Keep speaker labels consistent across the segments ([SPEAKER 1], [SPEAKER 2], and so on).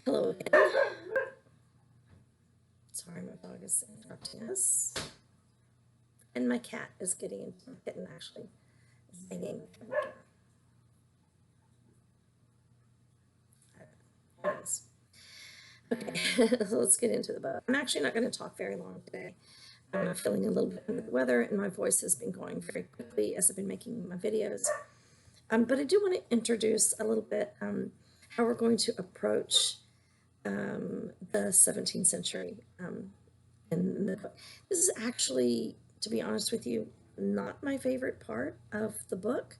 [SPEAKER 1] Hello again. Sorry, my dog is interrupting us. And my cat is getting into my kitten actually is banging on the door. There it is. Okay, so let's get into the book. I'm actually not going to talk very long today. I'm feeling a little bit under the weather, and my voice has been going very quickly as I've been making my videos. But I do want to introduce a little bit how we're going to approach the 17th century in the book. This is actually, to be honest with you, not my favorite part of the book,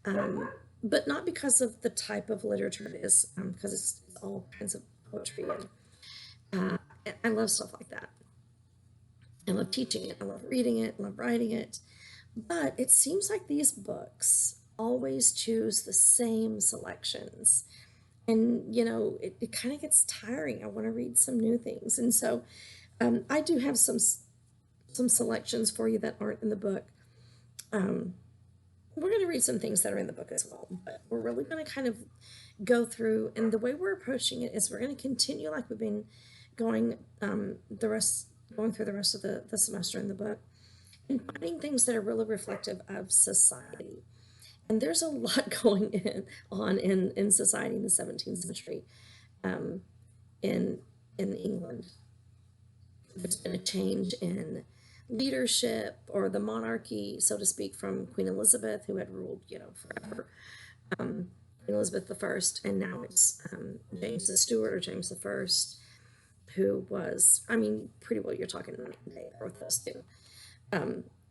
[SPEAKER 1] um, but not because of the type of literature it is, because it's all kinds of poetry, and I love stuff like that. I love teaching it, I love reading it, I love writing it, but it seems like these books always choose the same selections. And, it kind of gets tiring. I want to read some new things. And so I do have some selections for you that aren't in the book. Um, we're going to read some things that are in the book as well, but we're really going to kind of go through. And the way we're approaching it is we're going to continue like we've been going going through the rest of the semester in the book and finding things that are really reflective of society. And there's a lot on in society in the 17th century, um, in England. There's been a change in leadership or the monarchy, so to speak, from Queen Elizabeth, who had ruled, forever. Queen Elizabeth the First, and now it's James the Stewart or James the First, who was, I mean, pretty well you're talking with those two.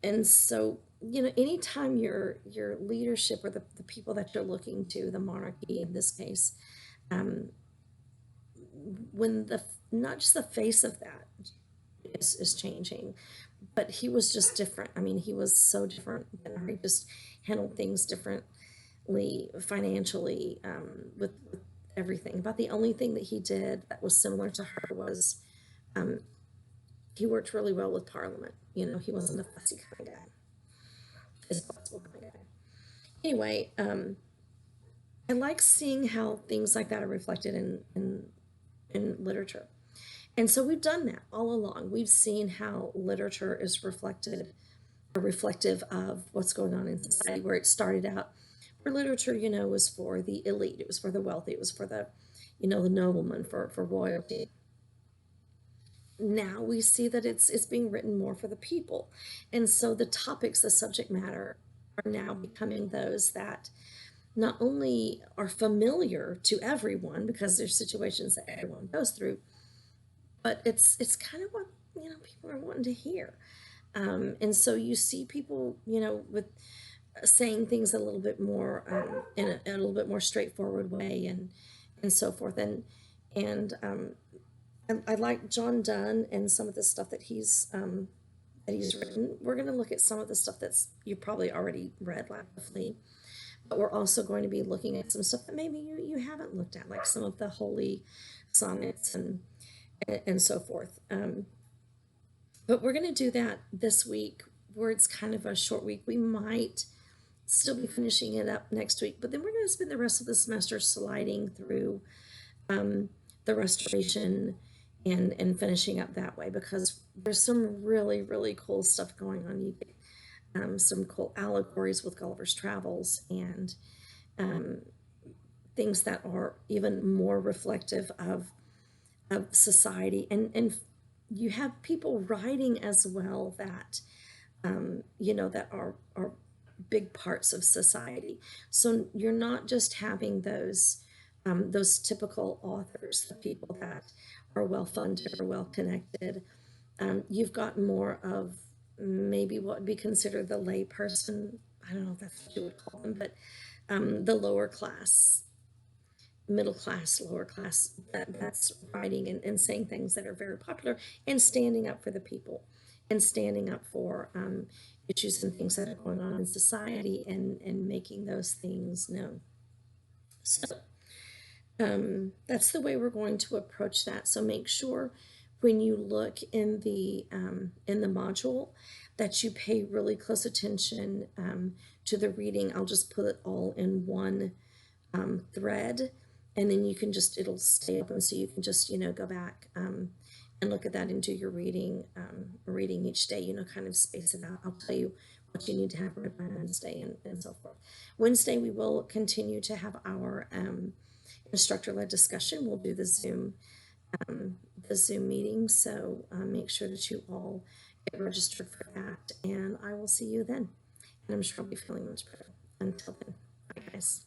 [SPEAKER 1] And so, anytime your leadership or the people that you're looking to, the monarchy in this case, um, when the not just the face of that is changing, but he was just different. I mean, he was so different than her. He just handled things differently financially, with everything. About the only thing that he did that was similar to her was um, he worked really well with Parliament. He wasn't a fussy kind of guy, as possible kind of guy. Anyway, I like seeing how things like that are reflected in literature. And so we've done that all along. We've seen how literature is reflected or reflective of what's going on in society, where it started out, where literature, was for the elite, it was for the wealthy, it was for the noblemen, for royalty. Now we see that it's being written more for the people. And so the topics, the subject matter are now becoming those that not only are familiar to everyone because there's situations that everyone goes through, but it's kind of what people are wanting to hear. And so you see people with saying things a little bit more in a little bit more straightforward way, and so forth. And I like John Donne and some of the stuff that he's written. We're going to look at some of the stuff that's you probably already read, likely, but we're also going to be looking at some stuff that maybe you haven't looked at, like some of the holy sonnets and so forth. But we're going to do that this week, where it's kind of a short week. We might still be finishing it up next week, but then we're going to spend the rest of the semester sliding through the Restoration and finishing up that way, because there's some really really cool stuff going on. You get some cool allegories with Gulliver's Travels, and um, things that are even more reflective of society, and you have people writing as well that that are big parts of society. So you're not just having those typical authors, the people that are well funded or well connected. You've got more of maybe what would be considered the lay person. I don't know if that's what you would call them, but the lower class, middle class, lower class, that's writing and saying things that are very popular and standing up for the people and standing up for issues and things that are going on in society, and making those things known. So that's the way we're going to approach that. So make sure when you look in the module that you pay really close attention to the reading. I'll just put it all in one thread, And then you can just, it'll stay open, so you can just, go back, and look at that and do your reading each day, kind of space it out. I'll tell you what you need to have read by Wednesday, and so forth. Wednesday, we will continue to have our instructor-led discussion. We'll do the Zoom meeting, so make sure that you all get registered for that, and I will see you then. And I'm sure I'll be feeling much better. Until then, bye guys.